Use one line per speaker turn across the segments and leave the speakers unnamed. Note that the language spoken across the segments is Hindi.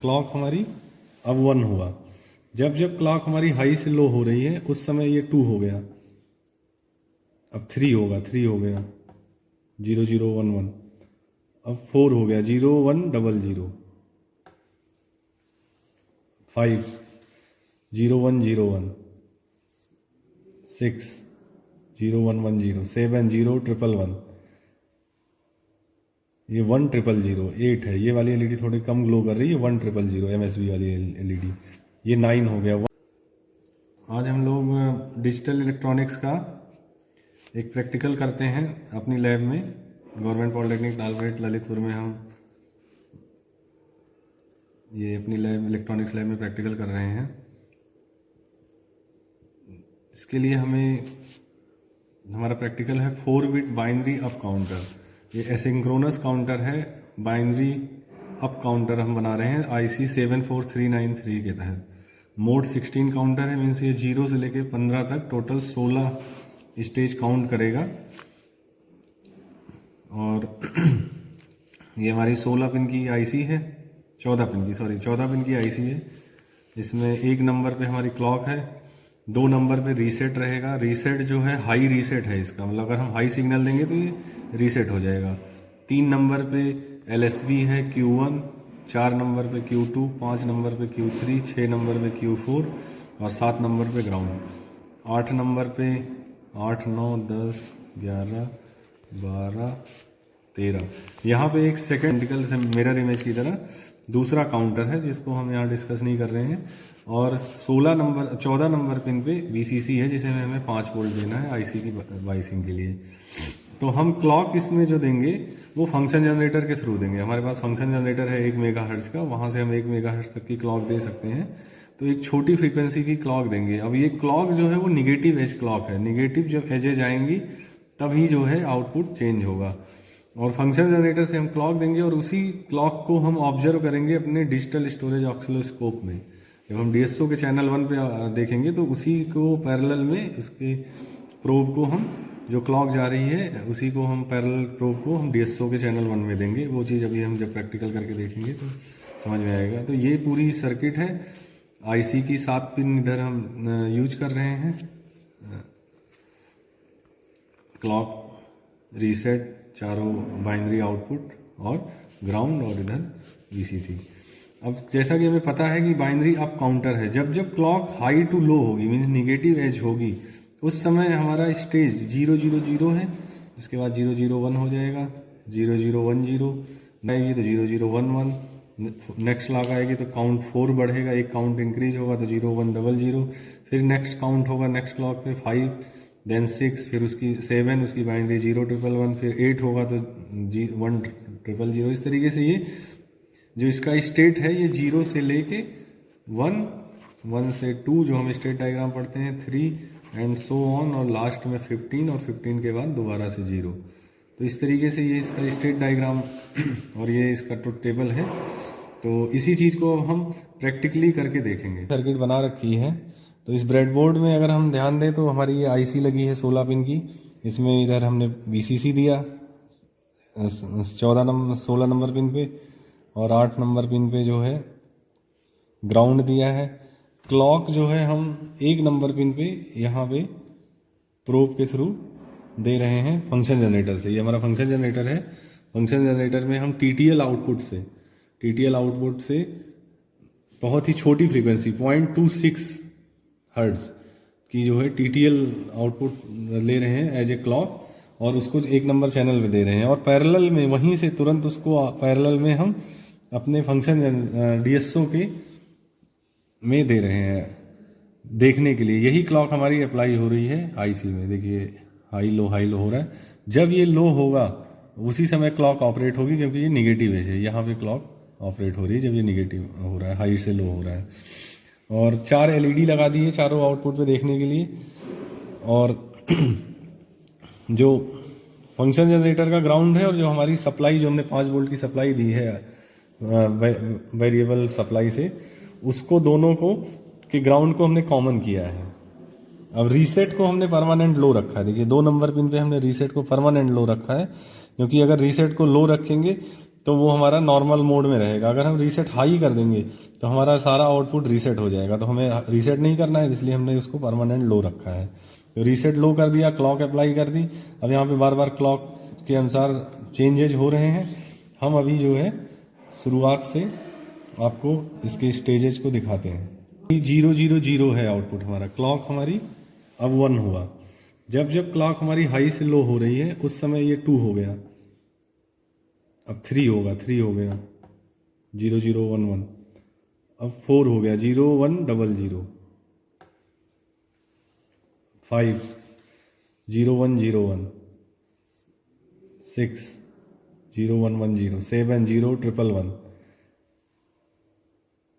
क्लॉक हमारी अब 1 हुआ। जब जब क्लॉक हमारी हाई से लो हो रही है उस समय ये 2 हो गया, अब 3 होगा, 3 हो गया 0 0 1 1, अब 4 हो गया 0 1 0 0, 5 0 1 0 1, 6 0 1 1 0, 7 0 1 1 1, ये 1 0 0 8 है। ये वाली एलईडी थोड़ी कम ग्लो कर रही है, 1 0 0 एमएसबी वाली एलईडी। ये 9 हो गया। आज हम लोग डिजिटल इलेक्ट्रॉनिक्स का एक प्रैक्टिकल करते हैं अपनी लैब में, गवर्नमेंट पॉलिटेक्निक लालगेट ललितपुर में। हम ये अपनी लैब इलेक्ट्रॉनिक्स लैब में प्रैक्टिकल कर रहे हैं। इसके लिए हमारा प्रैक्टिकल है 4 बिट बाइनरी अप काउंटर। ये एसिंक्रोनस काउंटर है, बाइनरी अप काउंटर हम बना रहे हैं IC 74393 के तहत। मोड 16 काउंटर है, मीन्स ये 0 से लेके 15 तक टोटल 16 स्टेज काउंट करेगा। और ये हमारी 16 पिन की IC है, 14 पिन की IC है। इसमें 1 नंबर पे हमारी क्लॉक है, 2 नंबर पे रीसेट रहेगा। रीसेट जो है हाई रीसेट है इसका, मतलब अगर हम हाई सिग्नल देंगे तो ये रीसेट हो जाएगा। 3 नंबर पे LSB है Q1, 4 नंबर पे Q2, 5 नंबर पे Q3, 6 नंबर पे Q4 और 7 नंबर पे ग्राउंड। 8 नंबर पे 8 9 10 11 12 13। यहाँ पे एक सेकेंडिकल से मिरर इमेज की तरह दूसरा काउंटर है जिसको हम यहाँ डिस्कस नहीं कर रहे हैं। और 14 नंबर पिन पे VCC है जिसे हमें 5 वोल्ट देना है IC की बाइसिंग के लिए। तो हम क्लॉक इसमें जो देंगे वो फंक्शन जनरेटर के थ्रू देंगे। हमारे पास फंक्शन जनरेटर है 1 मेगाहर्ट्ज का, वहाँ से हम 1 मेगाहर्ट्ज तक की क्लॉक दे सकते हैं। तो एक छोटी फ्रीक्वेंसी की क्लॉक देंगे। अब ये क्लॉक जो है वो निगेटिव एज क्लॉक है, निगेटिव जब एजेज आएंगी तभी जो है आउटपुट चेंज होगा। और फंक्शन जनरेटर से हम क्लॉक देंगे और उसी क्लॉक को हम ऑब्जर्व करेंगे अपने डिजिटल स्टोरेज ऑक्सिलोस्कोप में। जब हम DSO के चैनल 1 पे देखेंगे तो उसी को पैरेलल में उसके प्रोब को हम, जो क्लॉक जा रही है उसी को हम पैरेलल प्रोब को हम DSO के चैनल 1 में देंगे। वो चीज़ अभी हम जब प्रैक्टिकल करके देखेंगे तो समझ में आएगा। तो ये पूरी सर्किट है। IC की 7 पिन इधर हम यूज कर रहे हैं, क्लॉक, रीसेट, चारों बाइनरी आउटपुट और ग्राउंड और इधर VCC। अब जैसा कि हमें पता है कि बाइनरी अप काउंटर है, जब जब क्लॉक हाई टू लो होगी मीन्स निगेटिव एज होगी उस समय हमारा स्टेज 0 0 0 है, उसके बाद 0 0 1 हो जाएगा, 0 0 1 0 आएगी तो 0 0 1 1, नेक्स्ट क्लॉक आएगी तो काउंट 4 बढ़ेगा, एक काउंट इंक्रीज होगा तो 0 1 0 0, फिर नेक्स्ट काउंट होगा नेक्स्ट क्लॉक पे 5, देन 6, फिर उसकी 7, उसकी बाइनरी 0 1 1, फिर 8 होगा तो 1 0 0। इस तरीके से ये जो इसका स्टेट है ये 0 से लेके 1, 1 से 2 जो हम स्टेट डायग्राम पढ़ते हैं, 3 एंड सो ऑन, और लास्ट में 15 और 15 के बाद दोबारा से 0। तो इस तरीके से ये इसका स्टेट डायग्राम और ये इसका ट्रुथ टेबल है। तो इसी चीज़ को हम प्रैक्टिकली करके देखेंगे। सर्किट बना रखी है तो इस ब्रेडबोर्ड में अगर हम ध्यान दें तो हमारी ये IC लगी है 16 पिन की। इसमें इधर हमने VCC दिया 16 नंबर पिन पे, और 8 नंबर पिन पे जो है ग्राउंड दिया है। क्लॉक जो है हम 1 नंबर पिन पे यहाँ पे प्रोब के थ्रू दे रहे हैं फंक्शन जनरेटर से। ये हमारा फंक्शन जनरेटर है। फंक्शन जनरेटर में हम TTL आउटपुट से बहुत ही छोटी फ्रीक्वेंसी 0.26 हर्ट्ज की जो है TTL आउटपुट ले रहे हैं एज ए क्लॉक, और उसको 1 नंबर चैनल में दे रहे हैं। और पैरेलल में वहीं से तुरंत उसको पैरेलल में हम अपने फंक्शन DSO के में दे रहे हैं देखने के लिए। यही क्लॉक हमारी अप्लाई हो रही है IC में। देखिए हाई लो हो रहा है। जब ये लो होगा उसी समय क्लॉक ऑपरेट होगी, क्योंकि ये निगेटिव है। यहाँ पे क्लॉक ऑपरेट हो रही है जब ये निगेटिव हो रहा है, हाई से लो हो रहा है। और 4 LED लगा दी है चारों आउटपुट पे देखने के लिए। और जो फंक्शन जनरेटर का ग्राउंड है और जो हमारी सप्लाई, जो हमने 5 वोल्ट की सप्लाई दी है वेरिएबल सप्लाई से, उसको दोनों को कि ग्राउंड को हमने कॉमन किया है। अब रीसेट को हमने परमानेंट लो रखा है। देखिए 2 नंबर पिन पे हमने रीसेट को परमानेंट लो रखा है, क्योंकि अगर रीसेट को लो रखेंगे तो वो हमारा नॉर्मल मोड में रहेगा। अगर हम रीसेट हाई कर देंगे तो हमारा सारा आउटपुट रीसेट हो जाएगा। तो हमें रीसेट नहीं करना है, इसलिए हमने उसको परमानेंट लो रखा है। तो रीसेट लो कर दिया, क्लॉक अप्लाई कर दी। अब यहाँ पे बार बार क्लॉक के अनुसार चेंजेज हो रहे हैं। हम अभी जो है शुरुआत से आपको इसके स्टेजेस को दिखाते हैं। 0 0 0 है आउटपुट हमारा, क्लॉक हमारी अब 1 हुआ। जब जब क्लॉक हमारी हाई से लो हो रही है उस समय ये 2 हो गया, अब 3 होगा, 3 हो गया 0 0 1 1, अब 4 हो गया 0 1 0 0, 5 0 1 0 1, 6 0 1 1 0, 7 0 1 1 1,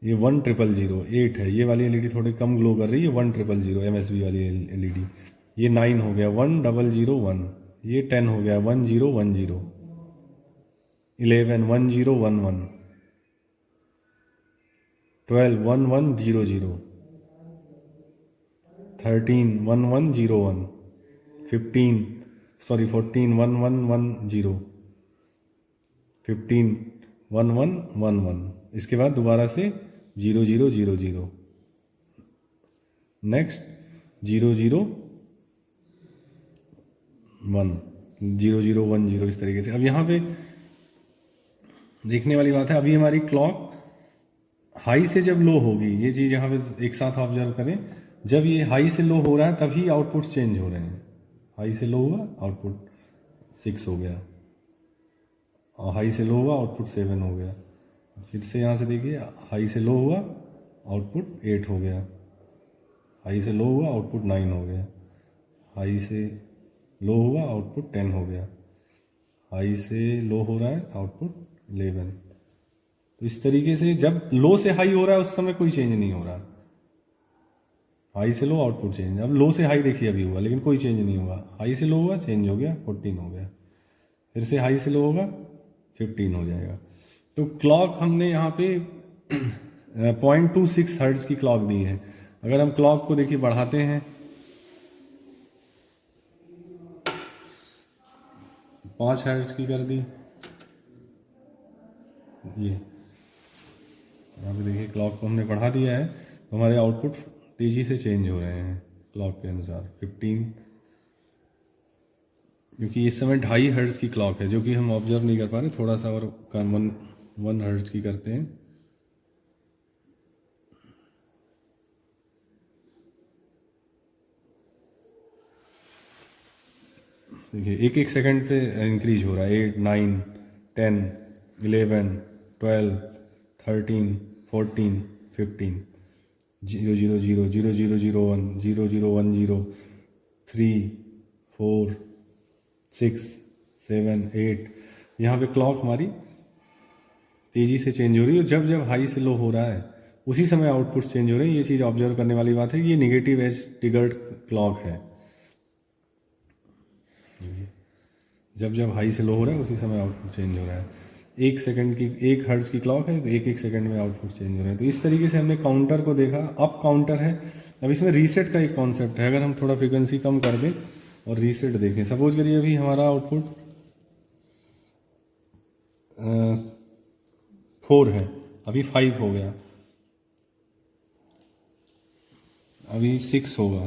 ये 1 0 0 8 है। ये वाली एलईडी थोड़ी कम ग्लो कर रही है, 1 0 0 एमएसबी वाली एलईडी। ये 9 हो गया 1 0 0 1, ये 10 हो गया 1 0 1 0, 11 1 0 1 1, 12 1 1 0 0, 13 1 1 0 1, 14 1 1 1 0, 15 1 1 1 1। इसके बाद दोबारा से 0 0 0 0, नेक्स्ट 0 0 1 0 0 1 0, इस तरीके से। अब यहाँ पे देखने वाली बात है, अभी हमारी क्लॉक हाई से जब लो होगी, ये चीज़ यहाँ पे एक साथ ऑब्जर्व करें। जब ये हाई से लो हो रहा है तभी आउटपुट चेंज हो रहे हैं। हाई से लो हुआ आउटपुट 6 हो गया, और हाई से लो हुआ आउटपुट 7 हो गया। फिर से यहाँ से देखिए, हाई से लो हुआ आउटपुट 8 हो गया, हाई से लो हुआ आउटपुट 9 हो गया, हाई से लो हुआ आउटपुट 10 हो गया, हाई से लो हो रहा है आउटपुट 11। तो इस तरीके से जब लो से हाई हो रहा है उस समय कोई चेंज नहीं हो रहा, हाई से लो आउटपुट चेंज। अब लो से हाई देखिए अभी हुआ लेकिन कोई चेंज नहीं हुआ, हाई से लो हुआ चेंज हो गया 14 हो गया, फिर से हाई से लो होगा 15 हो जाएगा। तो क्लॉक हमने यहाँ पे 0.26 हर्ट्ज की क्लॉक दी है। अगर हम क्लॉक को देखिए बढ़ाते हैं, 5 हर्ट्ज की कर दी, ये यहाँ पे देखिए क्लॉक को हमने बढ़ा दिया है तो हमारे आउटपुट तेजी से चेंज हो रहे हैं क्लॉक के अनुसार। 15, क्योंकि इस समय 2.5 हर्ट्ज की क्लॉक है जो कि हम ऑब्जर्व नहीं कर पा रहे, थोड़ा सा और 1 हर्ट्ज की करते हैं। देखिए एक एक सेकंड पे इंक्रीज हो रहा है, 8 9 10 11 12 13 14 15, 0 0 0 0 0 0 1 0 0 1 0, 3 4 6 7 8। यहाँ पे क्लॉक हमारी तेजी से चेंज हो रही है। जब जब हाई से लो हो रहा है उसी समय आउटपुट चेंज हो रहे हैं। ये चीज़ ऑब्जर्व करने वाली बात है कि ये निगेटिव एज ट्रिगर्ड क्लॉक है। जब जब हाई से लो हो रहा है उसी समय आउटपुट चेंज हो रहा है। 1 सेकंड की 1 हर्ट्ज की क्लॉक है तो 1 सेकंड में आउटपुट चेंज हो रहे हैं। तो इस तरीके से हमने काउंटर को देखा। अप काउंटर है। अब इसमें रीसेट का एक कॉन्सेप्ट है। अगर हम थोड़ा फ्रिक्वेंसी कम कर दें और रीसेट देखें, सपोज करिए अभी हमारा आउटपुट 4 है, अभी 5 हो गया, अभी 6 होगा।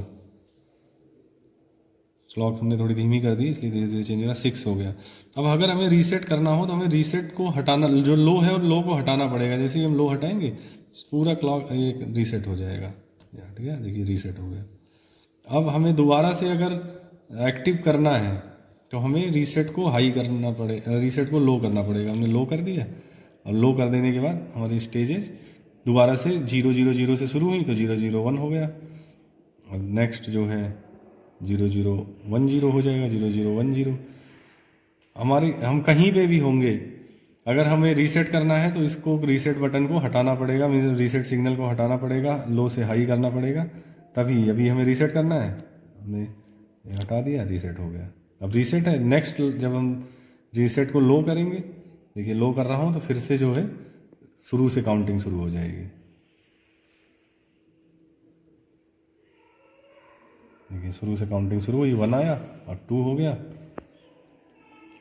क्लॉक हमने थोड़ी धीमी कर दी इसलिए धीरे धीरे चेंज हो रहा, 6 हो गया। अब अगर हमें रीसेट करना हो तो हमें रीसेट को हटाना, जो लो है और लो को हटाना पड़ेगा। जैसे ही हम लो हटाएंगे पूरा क्लॉक एक रीसेट हो जाएगा। ठीक है, देखिए रीसेट हो गया। अब हमें दोबारा से अगर एक्टिव करना है तो हमें रीसेट को हाई करना पड़ेगा, रीसेट को लो करना पड़ेगा। हमने लो कर दिया। अब लो कर देने के बाद हमारी स्टेजेस दोबारा से 0 0 0 से शुरू हुई तो 0 0 1 हो गया। अब नेक्स्ट जो है 0 0 1 0 हो जाएगा, 0 0 1 0। हम कहीं पे भी होंगे, अगर हमें रीसेट करना है तो इसको रीसेट बटन को हटाना पड़ेगा, रीसेट सिग्नल को हटाना पड़ेगा, लो से हाई करना पड़ेगा, तभी अभी हमें रीसेट करना है। हमने हटा दिया, रीसेट हो गया। अब रीसेट है। नेक्स्ट जब हम रीसेट को लो करेंगे, देखिए लो कर रहा हूँ तो फिर से जो है शुरू से काउंटिंग शुरू हो जाएगी। देखिए शुरू से काउंटिंग शुरू हुई, 1 आया, अब 2 हो गया,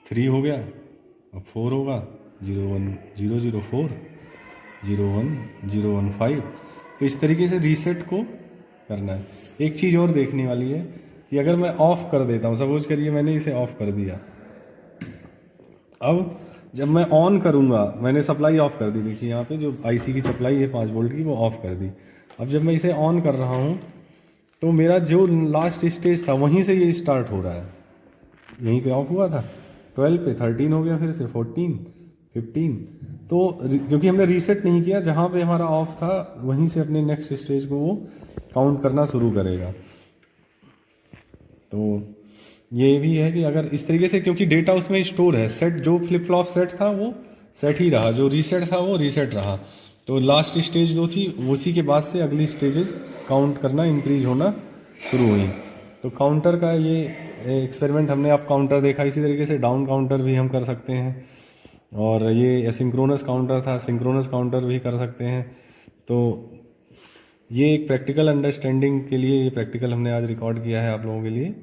3 हो गया, अब 4 होगा, 01004 01015। तो इस तरीके से रीसेट को करना है। एक चीज़ और देखने वाली है कि अगर मैं ऑफ कर देता हूँ, सपोज करिए मैंने इसे ऑफ कर दिया, अब जब मैं ऑन करूँगा, मैंने सप्लाई ऑफ कर दी, देखिए यहाँ पे जो आईसी की सप्लाई है 5 वोल्ट की वो ऑफ कर दी। अब जब मैं इसे ऑन कर रहा हूँ तो मेरा जो लास्ट स्टेज था वहीं से ये स्टार्ट हो रहा है, यहीं पे ऑफ हुआ था 12 पे, 13 हो गया, फिर से 14 15। तो क्योंकि हमने रीसेट नहीं किया, जहाँ पे हमारा ऑफ था वहीं से अपने नेक्स्ट स्टेज को वो काउंट करना शुरू करेगा। तो ये भी है कि अगर इस तरीके से, क्योंकि डेटा उसमें स्टोर है, सेट जो फ्लिप फ्लॉप सेट था वो सेट ही रहा, जो रीसेट था वो रीसेट रहा। तो लास्ट स्टेज जो थी उसी के बाद से अगली स्टेजेस काउंट करना, इंक्रीज होना शुरू हुई। तो काउंटर का ये एक्सपेरिमेंट हमने आप काउंटर देखा, इसी तरीके से डाउन काउंटर भी हम कर सकते हैं, और ये एसिंक्रोनस काउंटर था, सिंक्रोनस काउंटर भी कर सकते हैं। तो ये एक प्रैक्टिकल अंडरस्टैंडिंग के लिए ये प्रैक्टिकल हमने आज रिकॉर्ड किया है आप लोगों के लिए।